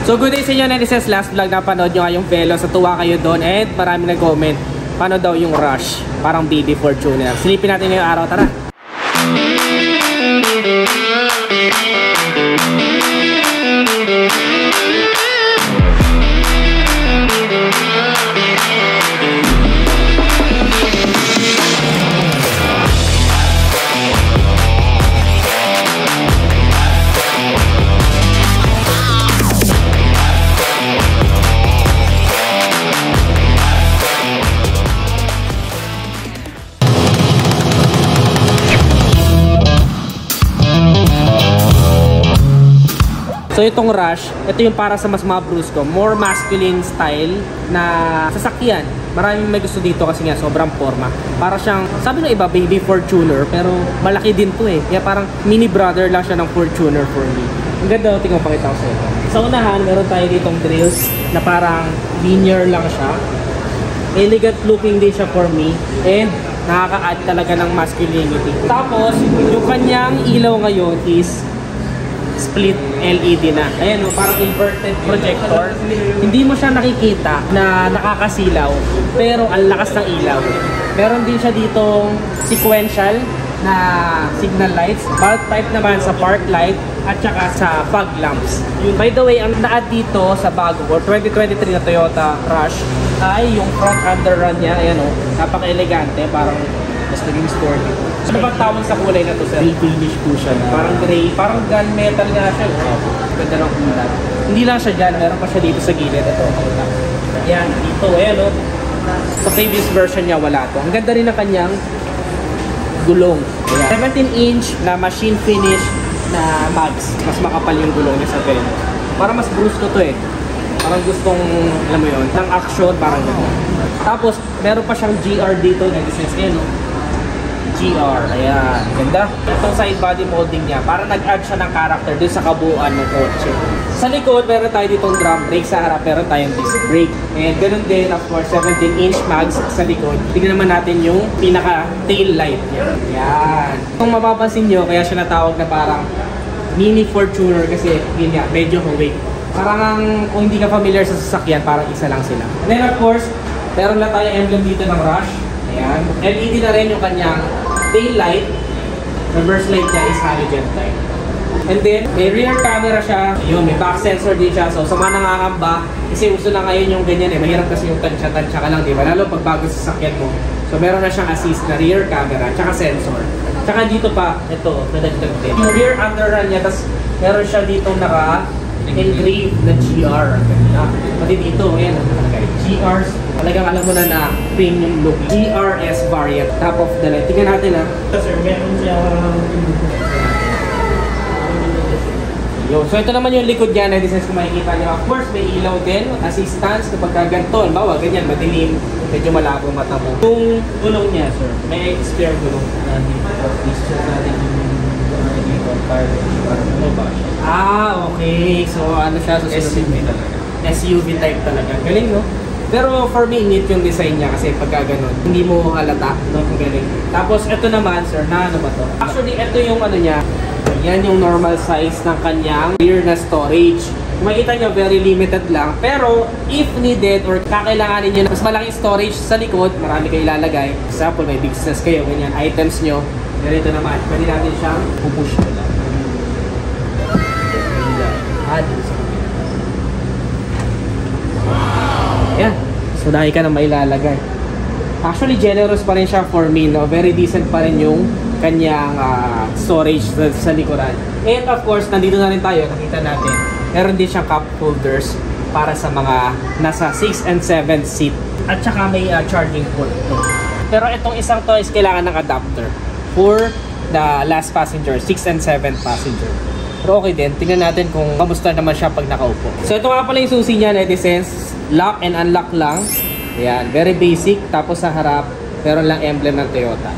So good day sa inyo, netizens. Last vlog na panood nyo nga yung Veloz. Natuwa kayo doon and marami nag-comment. Paano daw yung Rush? Parang BB Fortuner. Silipin natin ngayong araw. Tara! So itong Rush, ito yung para sa mas mga brusko, more masculine style na sasakyan. Maraming may gusto dito kasi nga sobrang forma. Para siyang, sabi ng iba, baby Fortuner, pero malaki din to eh. Kaya parang mini brother lang siya ng Fortuner for me. Ang ganda, tingnan ko pakita ko sa ito. Sa unahan, meron tayo ditong grills na parang linear lang siya. Elegant looking din siya for me. And nakaka-add talaga ng masculinity. Tapos, yung kanyang ilaw ngayon is split LED na. Ayan o, parang inverted projector. Hindi mo siya nakikita na nakakasilaw, pero ang lakas ng ilaw. Meron din siya ditong sequential na signal lights. Bulb type naman sa park light at saka sa fog lamps. By the way, ang na-add dito sa bago or 2023 na Toyota Rush ay yung front underrun niya. Ayan o, napaka-elegante. Parang mas naging sporty. Ano ba tawag sa kulay na to, sir? Gray finish po siya na. Parang gray, parang gunmetal nga siya. Ganda ng kulay. Hindi lang siya dyan, meron pa siya dito sa gilid. Ito, yan, dito, ayan o. Sa previous version niya, wala to. Ang ganda rin ng kanyang gulong. Ayan. 17-inch na machine finish na mags. Mas makapal yung gulong niya sa Veloz. Parang mas brusco to eh. Parang gustong, alam mo yun, ng action, parang gano'n. Tapos, meron pa siyang GR dito, nag-sense ayan o. GR, ayan, ganda. Itong side body molding niya, para nag-add siya ng character dun sa kabuuan ng kotse. Sa likod, meron tayo ditong drum brake. Sa harap, meron tayong disc brake. And ganun din, of course, 17-inch mags sa likod. Tignan naman natin yung pinaka-tail light niya. Ayan. Kung mapapansin nyo, kaya siya natawag na parang mini Fortuner kasi yun nga, medyo awake. Parang kung hindi ka familiar sa sasakyan, parang isa lang sila. And then of course, meron na tayong emblem dito ng Rush. Ayan. LED na rin yung kanyang tail light. Reverse light niya is halogen type. And then, may rear camera siya. Ayun, may back sensor din siya. So, sa mga nangangamba, kasi uso na ngayon yung ganyan eh. Mahirap kasi yung tansya-tansya ka lang, di ba? Lalo pag bago sa sasakyan mo. So, meron na siyang assist na rear camera, tsaka sensor. Tsaka dito pa, ito, nadagdag din. Yung rear underrun niya, tapos meron siya dito naka-engrave na GR. Pati dito, ayan, GRs. Talagang alam mo na na premium look. GRS variant, top of the line. Tingnan natin ha. Sir, meron siya. So ito naman yung likod niya, netizens kung makikita niyo. Of course, may ilaw din, assistance kapag ganito. Bawa, ganyan, madilim, medyo malabo mata mo. Yung gulong niya, sir, may spare gulong. List natin yung Okay. So ano siya? So, SUV talaga. SUV type talaga. Galing, no? Pero for me, neat yung design niya kasi pagka ganun, hindi mo halata, no? Galing. Tapos ito naman, sir, na ano ba to? Actually, ito yung ano niya. Yan yung normal size ng kanyang rear na storage. Kung makikita nyo, very limited lang. Pero if needed or kakailanganin nyo mas malaking storage sa likod, marami kayo ilalagay. Example, may business kayo, ganyan, items nyo. Ganito naman, pwede natin siyang pupush nyo lang. Ayan. So dahil ka na may ilalagay. Actually, generous pa rin siya for me, no? Very decent pa rin yung kanyang storage sa likuran. And of course, nandito na rin tayo, nakita natin. Meron din siyang cup holders para sa mga nasa 6 and 7 seat. At saka may charging port. Pero itong isang to is kailangan ng adapter for the last passenger, 6 and 7 passenger. Pero okay din, tingnan natin kung kamusta naman siya pag nakaupo. So ito nga pala yung susi niya, netizens. Lock and unlock lang. Ayan, very basic. Tapos sa harap, meron lang emblem ng Toyota.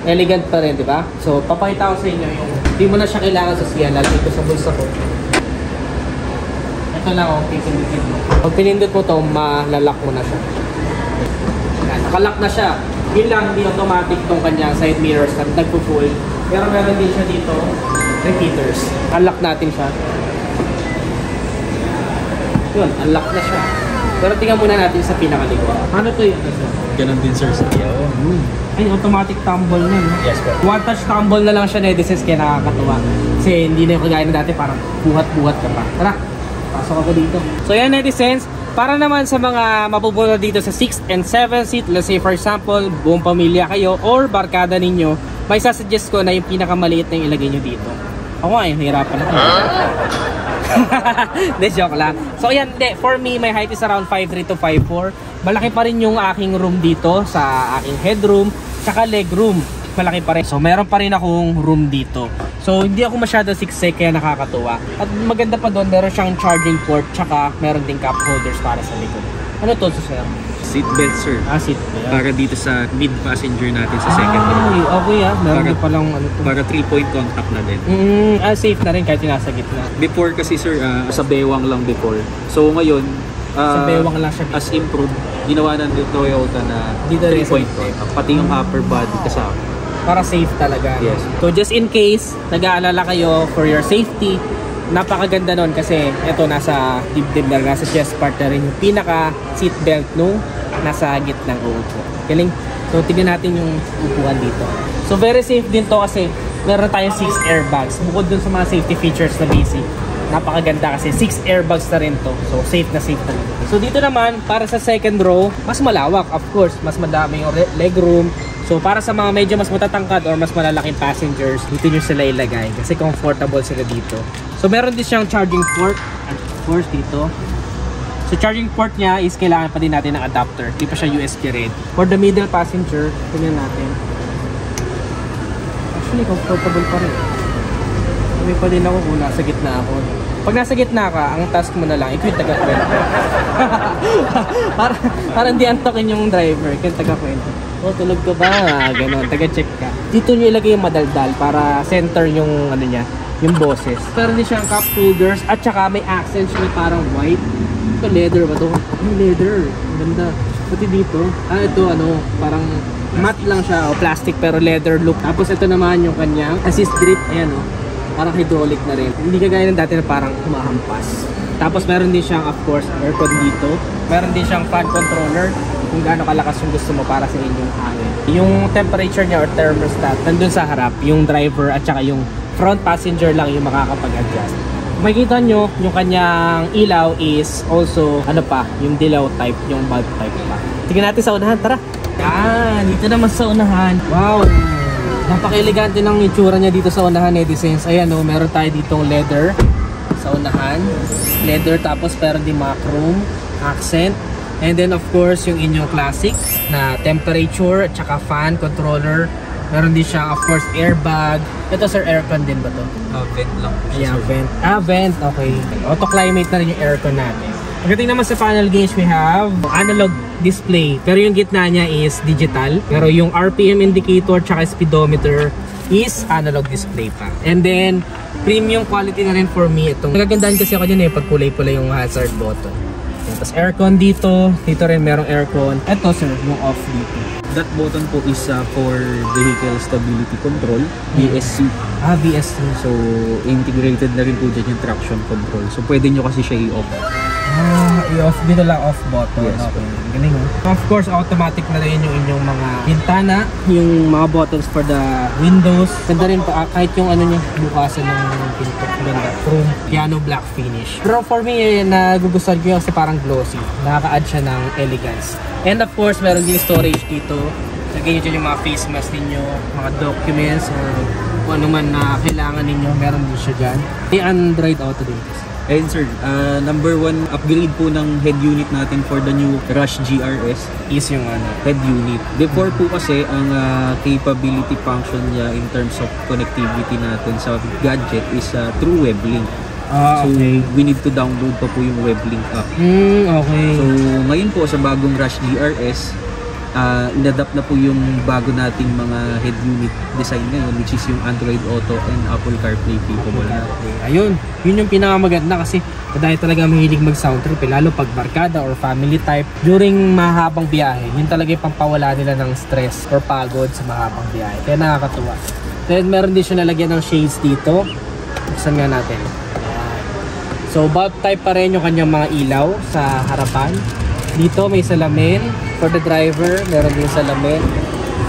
Elegant pa rin, di ba? So, papakita ko sa inyo yung hindi mo na siya kailangan sa siya. Lalo ito sa bulsa ko. Ito lang, okay, pinindot mo. Pag pinindot mo to, malalock mo na siya. Ayan, nakalock na siya. Yun lang, hindi automatic tong kanyang side mirrors na nagpo-full. Pero meron din siya dito, repeaters. Unlock natin siya. Yun, unlock na siya. Pero tingnan muna natin sa pinakalikod. Ano to yun? Ganun din sir sa Yao. Ay, automatic tumble na, no? Yes po. One touch tumble na lang siya, netizens, kaya nakakatuwa. Kasi hindi na yung kagaya na dati, parang buhat-buhat ka pa. Tara, pasok ako dito. So yan, netizens, para naman sa mga mapupunta dito sa 6th and 7th seat, let's say for example, buong pamilya kayo or barkada ninyo, may sasuggest ko na yung pinakamaliit na yung ilagay nyo dito. Ako nga, hirapan ako. Hindi, joke lang. So yan, for me, my height is around 5'3 to 5'4. Malaki pa rin yung aking room dito sa aking headroom, tsaka leg room. Malaki pa rin. So meron pa rin akong room dito. So hindi ako masyado siksik, kaya nakakatuwa. At maganda pa doon, meron siyang charging port, tsaka meron ding cup holders para sa likod. Ano to, sir? Seat belt sir. Seat belt. Para dito sa mid passenger natin sa second row. Ay, okay meron din palang ano to. Para 3-point contact na din. Safe na rin kahit yung nasa gitna. Before kasi sir, sa bewang lang before. So ngayon, Sa bewang lang siya. as improved, ginawa ng Toyota na Dito rin 3-point contact. Pati yung upper body kasama. Para safe talaga. Yes. So just in case nag-aalala kayo for your safety, napakaganda nun kasi ito nasa dibdib na, nasa chest part na rin yung pinaka seat belt nung nasa gitnang uupo. Galing. So tignan natin yung upuan dito. So very safe din to kasi meron tayong 6 airbags. Bukod dun sa mga safety features na basic, napakaganda kasi 6 airbags na rin to. So safe na safe talaga. So dito naman, para sa second row, mas malawak. Of course, mas madami yung leg room. So para sa mga medyo mas matatangkad or mas malalaking passengers, dito nyo sila ilagay kasi comfortable sila dito. So meron din siyang charging port, of course dito. So charging port niya is kailangan pa din natin ng adapter. Hindi pa siya USB ready. For the middle passenger, tingnan natin. Actually, comfortable pa rin. May pa din ako kung nasa gitna ako. Pag nasa gitna ka, ang task mo na lang, ikaw yung taga-kwento. para hindi antokin yung driver, ikaw yung taga-kwento. Oh, tulog ka ba? Ganon, taga-check ka. Dito nyo ilagay yung madaldal para center yung ano niya, yung boses. Pero din siyang cup holders at saka may accents siya parang white. Ito leather ba to? Yung leather. Ganda. Pati dito. Ito ano, parang matte lang siya o plastic pero leather look. Tapos ito naman yung kanyang assist grip. Ayan o. Parang hydraulic na rin. Hindi kagaya ng dati na parang humahampas. Tapos meron din siyang of course aircon dito. Meron din siyang fan controller kung gaano kalakas yung gusto mo para sa inyong hangin. Yung temperature niya or thermostat nandun sa harap. Yung driver at saka yung front passenger lang yung makakapag-adjust. Makikita nyo, yung kanyang ilaw is also, ano pa, yung dilaw type, yung bulb type pa. Tingnan natin sa unahan, tara! Yan, dito naman sa unahan. Wow! Napaka-elegante ng itsura niya dito sa unahan, netizens. Ayan o, meron tayo ditong leather sa unahan. Leather, tapos meron din mga chrome, accent. And then of course, yung inyong classic na temperature at saka fan controller. Meron din siya, of course, airbag. Ito sir, aircon din ba to? Vent lang. Ayan, vent. Vent, okay. Auto-climate na rin yung aircon natin. Pagdating naman sa panel gauge, we have analog display. Pero yung gitna niya is digital. Pero yung RPM indicator tsaka speedometer is analog display pa. And then, premium quality na rin for me itong. Nagagandaan kasi ako dyan pag kulay-pulay yung hazard button. Tapos aircon dito. Dito rin merong aircon. Ito sir, yung off dito. That button po is for vehicle stability control, VSC. VSC. So, integrated na rin po dyan yung traction control. So, pwede nyo kasi siya i-off. I-off dito lang, off button. Yes. Okay. Galing Of course, automatic na rin yung inyong mga bintana, yung mga buttons for the windows. Ganda rin pa, kahit yung ano niya, bukasan ng pinto. Ganda. Chrome, piano black finish. Pero for me, nagugustuhan ko yung kasi parang glossy. Nakaka-add siya ng elegance. And of course, meron din storage dito. Lagay nyo dyan yung mga face mask ninyo, mga documents, or kung ano man na kailangan ninyo, meron din siya dyan. May Android Auto din. Ayun sir, number 1 upgrade po ng head unit natin for the new Rush GRS is yung ano, head unit. Before po kasi ang capability function niya in terms of connectivity natin sa gadget is through WebLink. Okay. So we need to download pa po yung WebLink app. Okay. So ngayon po sa bagong Rush GRS, inadapt na po yung bago nating mga head unit design ngayon, which is yung Android Auto and Apple CarPlay capable na. Ayun, yun yung pinakamaganda kasi dahil talaga mahilig mag sound trip, lalo pag barkada or family type during mahabang biyahe, yun talaga yung pampawala nila ng stress or pagod sa mahabang biyahe, kaya nakakatuwa. Then meron din siya nalagyan ng shades dito. Buksan nga natin. So bulb type pa rin yung kanyang mga ilaw sa harapan. Dito may salamin for the driver, meron din salamin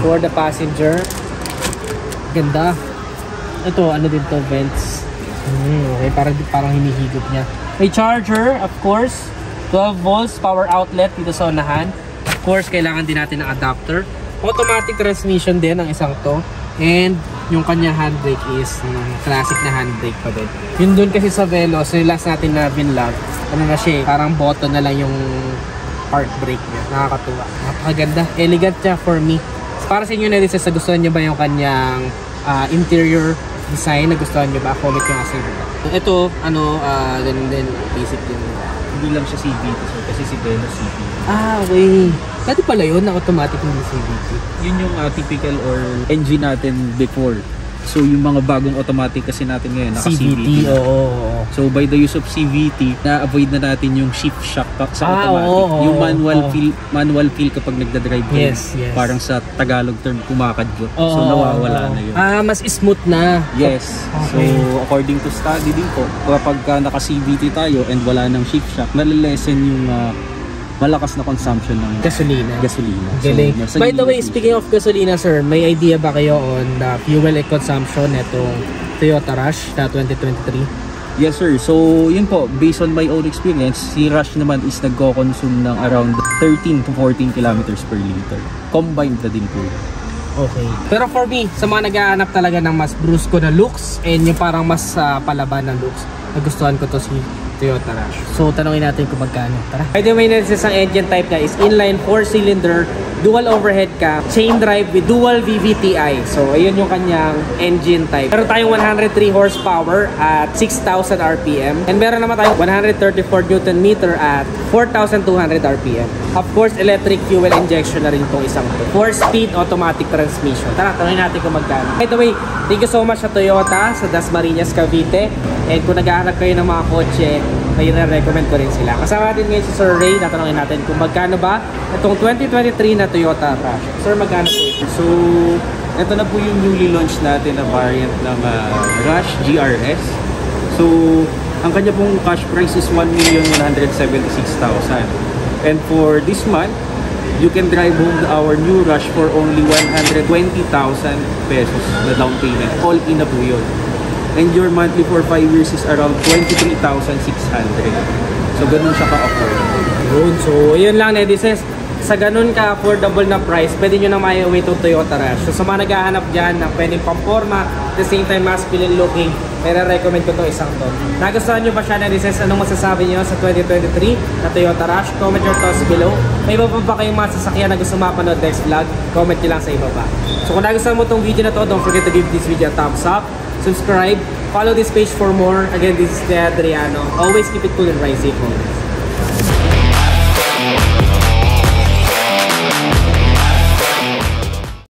for the passenger. Ganda. Ito, ano din to, vents. Okay, parang hinihigop niya. May charger, of course. 12 volts power outlet dito sa unahan. Of course, kailangan din natin ng adapter. Automatic transmission din ang isang to. And yung kanya handbrake is classic na handbrake pa din. Yun dun kasi sa Veloz, yung last natin na vinlog, ano na siya, parang button na lang yung park brake niya. Nakakatuwa. Napakaganda. Elegant siya for me. Para sa inyo na rin, sa gustuhan nyo ba yung kanyang interior design? Nagustuhan nyo ba? Comment nyo nga sa inyo. Ito, ganun din. Basic din. Hindi lang siya CVT, kasi si Veloz CVT. Okay. Dati pala yun, na automatic hindi CVT. Yun yung typical or engine natin before. So yung mga bagong automatic kasi natin ngayon naka-CVT. Oo. So by the use of CVT, na-avoid na natin yung shift shock sa automatic. Oo, yung manual feel kapag nagda-drive kayo. Yes. Parang sa Tagalog term, kumakadyo. Oo, so nawawala na yun. Mas smooth na. Yes. Okay. So according to study din po, kapag naka-CVT tayo and wala ng shift shock, nalilesen yung malakas na consumption ng gasolina. Galing. So, by the way, speaking of gasolina, sir, may idea ba kayo on the fuel consumption netong Toyota Rush na 2023? Yes sir. So yun po, based on my own experience, si Rush naman is nagko-consume ng around 13 to 14 kilometers per liter. Combined na din po. Okay. Pero for me, sa mga nag-aanap talaga ng mas brusco na looks and yung parang mas palaban na looks, nagustuhan ko to si Toyota Rush. So, tanongin natin kung magkano. Tara. By the way, ang engine type na is inline 4-cylinder, dual overhead cam, chain drive with dual VVTi. So, ayun yung kanyang engine type. Meron tayong 103 horsepower at 6,000 RPM. And meron naman tayong 134 Newton meter at 4,200 RPM. Of course, electric fuel injection na rin itong isang to. 4-speed automatic transmission. Tara, tanongin natin kung magkano. By the way, thank you so much sa Toyota, sa Dasmariñas, Cavite. And kung naghahanap kayo ng mga kotse, kayo na-recommend ko rin sila. Kasama natin ngayon si Sir Ray. Tatanungin natin kung magkano ba itong 2023 na Toyota Rush. Sir, magkano po ito? So, ito na po yung newly launched natin na variant ng Rush GRS. So, ang kanya pong cash price is 1,176,000. And for this month, you can drive home our new Rush for only 120,000 pesos na down payment. All in na po yun. And your monthly for 5 years is around 23,600. So, ganun siya ka-affordable. Yun. So, yun lang, Nedises. Sa ganun ka-affordable na price, pwede nyo na may-away itong Toyota Rush. So, sa mga naghahanap dyan na pwedeng pamporma, at the same time masculine looking, may recommend ko itong isang to. Nagustuhan nyo ba siya, Nedises? Anong masasabi nyo sa 2023 na Toyota Rush? Comment your thoughts below. May iba pa ba kayong mga sasakyan na gusto mapanood next vlog? Comment nyo lang sa ibaba. So, kung nagustuhan mo itong video na to, don't forget to give this video a thumbs up. Subscribe, follow this page for more. Again, this is Ted Adriano. Always keep it cool and ride safe always.